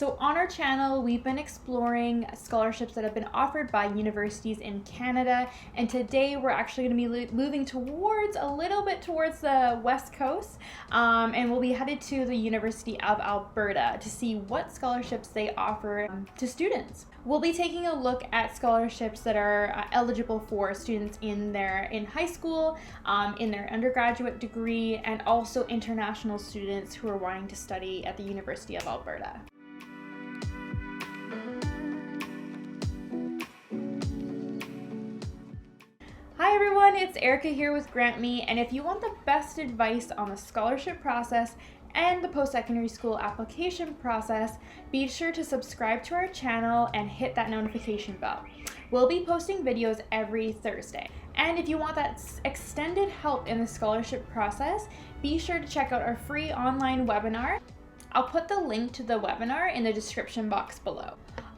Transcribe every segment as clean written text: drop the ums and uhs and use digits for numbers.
So on our channel, we've been exploring scholarships that have been offered by universities in Canada, and today we're actually going to be moving towards a little bit towards the West Coast, and we'll be headed to the University of Alberta to see what scholarships they offer to students. We'll be taking a look at scholarships that are eligible for students in high school, in their undergraduate degree, and also international students who are wanting to study at the University of Alberta. Hi everyone, it's Erica here with GrantMe, and if you want the best advice on the scholarship process and the post-secondary school application process, be sure to subscribe to our channel and hit that notification bell. We'll be posting videos every Thursday. And if you want that extended help in the scholarship process, be sure to check out our free online webinar. I'll put the link to the webinar in the description box below.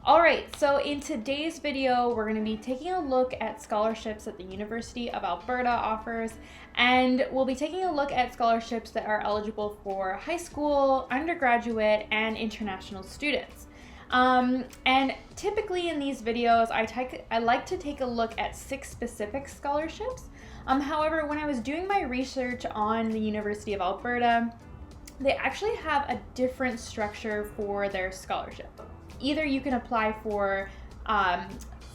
Alright, so in today's video, we're going to be taking a look at scholarships that the University of Alberta offers, and we'll be taking a look at scholarships that are eligible for high school, undergraduate, and international students. And typically in these videos, I like to take a look at 6 specific scholarships. However, when I was doing my research on the University of Alberta, they actually have a different structure for their scholarship. Either you can apply for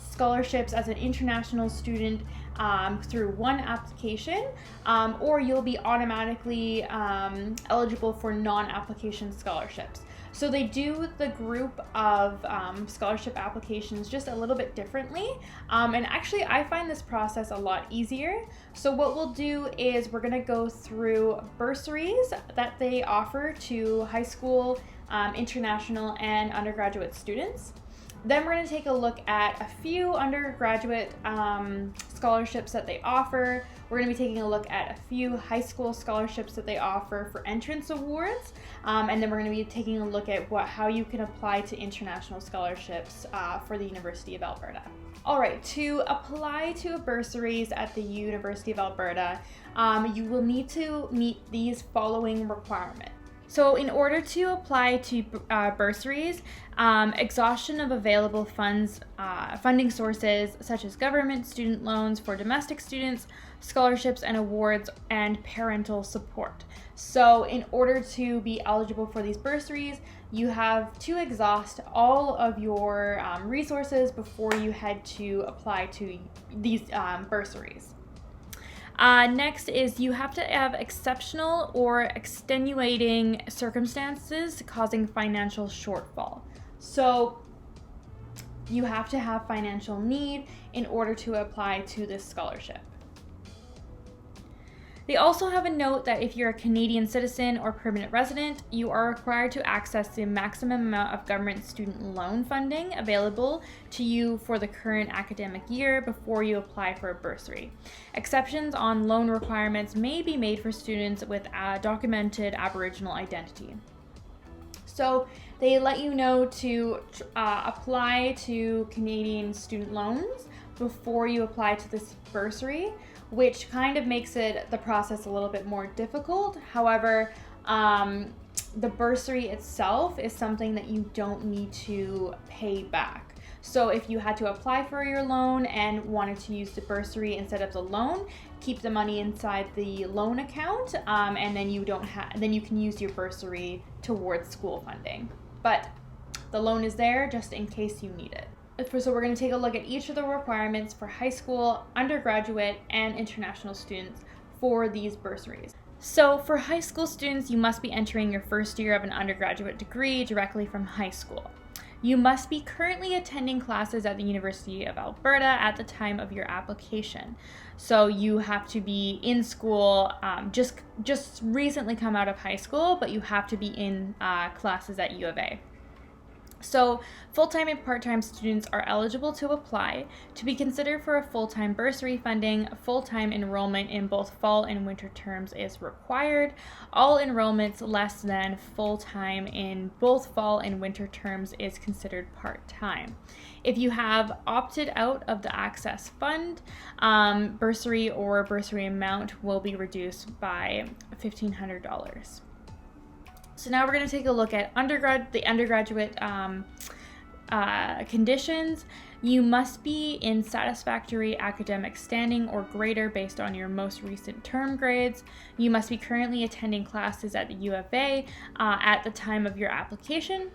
scholarships as an international student through one application, or you'll be automatically eligible for non-application scholarships. So they do the group of scholarship applications just a little bit differently, and actually I find this process a lot easier. So what we'll do is we're going to go through bursaries that they offer to high school, international, and undergraduate students. Then we're going to take a look at a few undergraduate scholarships that they offer. We're going to be taking a look at a few high school scholarships that they offer for entrance awards. And then we're going to be taking a look at how you can apply to international scholarships for the University of Alberta. All right, to apply to bursaries at the University of Alberta, you will need to meet these following requirements. So in order to apply to bursaries, exhaustion of available funds, funding sources such as government student loans for domestic students, scholarships and awards, and parental support. So in order to be eligible for these bursaries, you have to exhaust all of your resources before you head to apply to these bursaries. Next is you have to have exceptional or extenuating circumstances causing financial shortfall. So you have to have financial need in order to apply to this scholarship. They also have a note that if you're a Canadian citizen or permanent resident, you are required to access the maximum amount of government student loan funding available to you for the current academic year before you apply for a bursary. Exceptions on loan requirements may be made for students with a documented Aboriginal identity. So they let you know to apply to Canadian student loans before you apply to this bursary, which kind of makes the process a little bit more difficult. However, the bursary itself is something that you don't need to pay back. So if you had to apply for your loan and wanted to use the bursary instead of the loan, keep the money inside the loan account, and then you can use your bursary towards school funding. But the loan is there just in case you need it. So we're going to take a look at each of the requirements for high school, undergraduate, and international students for these bursaries. So for high school students, you must be entering your first year of an undergraduate degree directly from high school. You must be currently attending classes at the University of Alberta at the time of your application. So you have to be in school, just recently come out of high school, but you have to be in classes at U of A. So full-time and part-time students are eligible to apply. To be considered for a full-time bursary funding, full-time enrollment in both fall and winter terms is required. All enrollments less than full-time in both fall and winter terms is considered part-time. If you have opted out of the Access Fund, bursary or bursary amount will be reduced by $1,500. So now we're going to take a look at the undergraduate conditions. You must be in satisfactory academic standing or greater based on your most recent term grades. You must be currently attending classes at the U of A at the time of your application.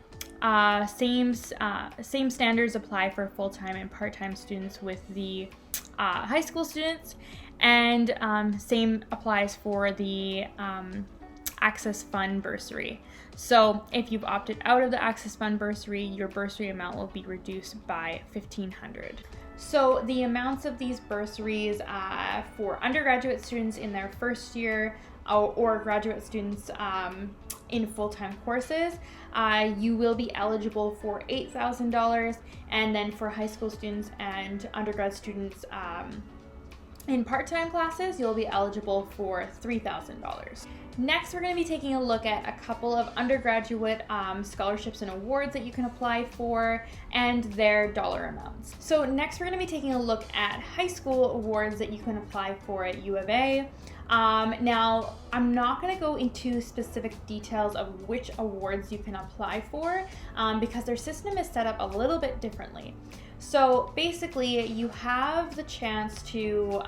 Same standards apply for full-time and part-time students with the high school students, and same applies for the Access Fund bursary. So if you've opted out of the Access Fund bursary, your bursary amount will be reduced by $1,500. So the amounts of these bursaries for undergraduate students in their first year or graduate students in full-time courses, you will be eligible for $8,000, and then for high school students and undergrad students in part-time classes, you'll be eligible for $3,000. Next, we're going to be taking a look at a couple of undergraduate scholarships and awards that you can apply for and their dollar amounts. So next, we're going to be taking a look at high school awards that you can apply for at U of A. Now, I'm not going to go into specific details of which awards you can apply for because their system is set up a little bit differently. So basically, you have the chance to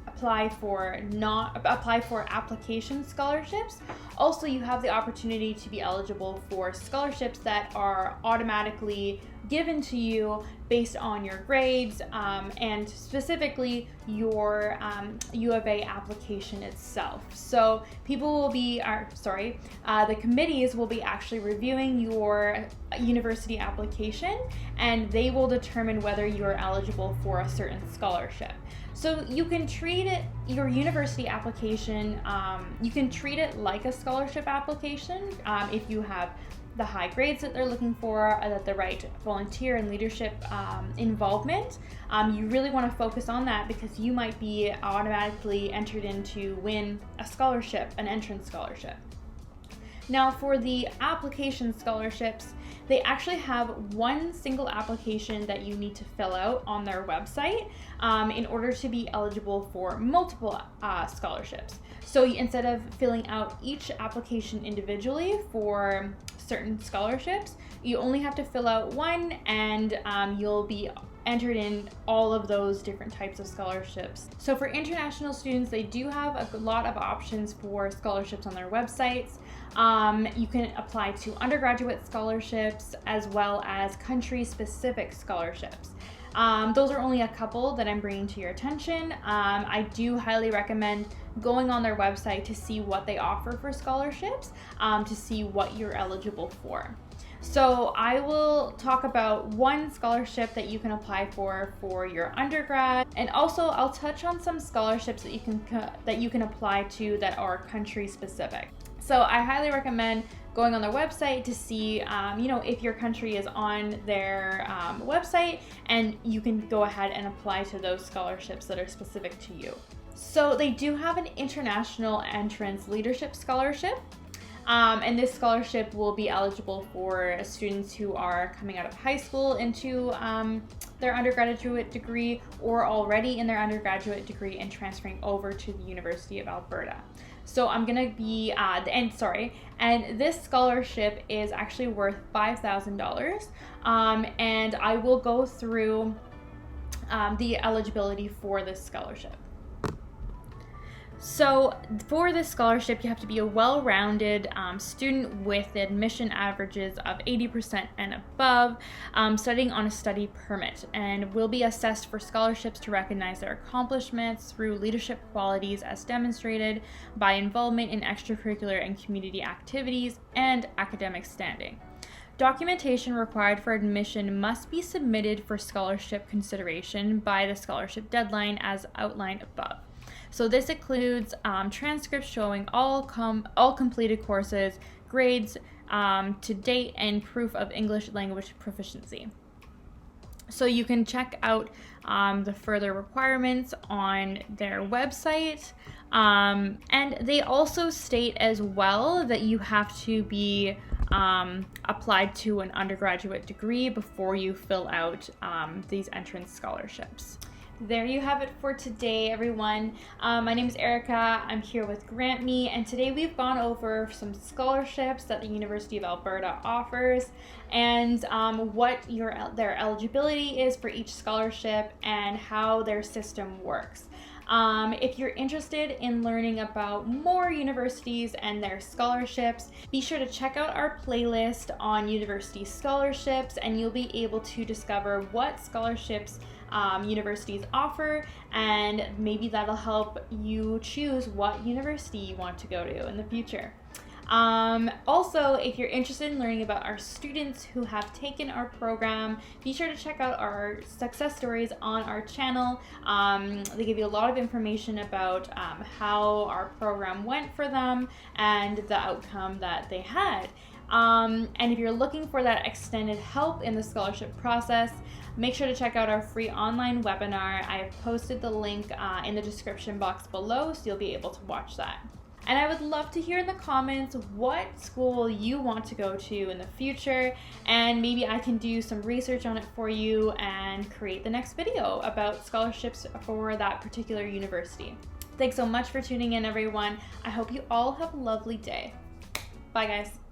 apply for application scholarships. Also, you have the opportunity to be eligible for scholarships that are automatically given to you based on your grades and specifically your U of A application itself. So the committees will be actually reviewing your university application, and they will determine whether you are eligible for a certain scholarship. So you can treat your university application, you can treat it like a scholarship application if you have the high grades that they're looking for, the right volunteer and leadership involvement. You really want to focus on that because you might be automatically entered in to win a scholarship, an entrance scholarship. Now for the application scholarships, they actually have one single application that you need to fill out on their website in order to be eligible for multiple scholarships. So instead of filling out each application individually for certain scholarships, you only have to fill out one, and you'll be entered in all of those different types of scholarships. So for international students, they do have a lot of options for scholarships on their websites. You can apply to undergraduate scholarships as well as country-specific scholarships. Those are only a couple that I'm bringing to your attention. I do highly recommend going on their website to see what they offer for scholarships, to see what you're eligible for. So I will talk about one scholarship that you can apply for your undergrad, and also I'll touch on some scholarships that you can apply to that are country specific. So I highly recommend going on their website to see, if your country is on their website, and you can go ahead and apply to those scholarships that are specific to you. So they do have an international entrance leadership scholarship. And this scholarship will be eligible for students who are coming out of high school into their undergraduate degree, or already in their undergraduate degree and transferring over to the University of Alberta. So I'm gonna be, and this scholarship is actually worth $5,000, and I will go through the eligibility for this scholarship. So for this scholarship, you have to be a well-rounded student with admission averages of 80% and above, studying on a study permit, and will be assessed for scholarships to recognize their accomplishments through leadership qualities as demonstrated by involvement in extracurricular and community activities and academic standing. Documentation required for admission must be submitted for scholarship consideration by the scholarship deadline as outlined above. So this includes transcripts showing all completed courses, grades to date, and proof of English language proficiency. So you can check out the further requirements on their website. And they also state as well that you have to be applied to an undergraduate degree before you fill out these entrance scholarships. There you have it for today, everyone. My name is Erica. I'm here with GrantMe, and today we've gone over some scholarships that the University of Alberta offers and what their eligibility is for each scholarship and how their system works. If you're interested in learning about more universities and their scholarships, be sure to check out our playlist on university scholarships, and you'll be able to discover what scholarships universities offer, and maybe that'll help you choose what university you want to go to in the future. Also, if you're interested in learning about our students who have taken our program, be sure to check out our success stories on our channel. They give you a lot of information about how our program went for them and the outcome that they had. And if you're looking for that extended help in the scholarship process, make sure to check out our free online webinar. I have posted the link in the description box below, so you'll be able to watch that. And I would love to hear in the comments what school you want to go to in the future, and maybe I can do some research on it for you and create the next video about scholarships for that particular university. Thanks so much for tuning in, everyone. I hope you all have a lovely day. Bye, guys.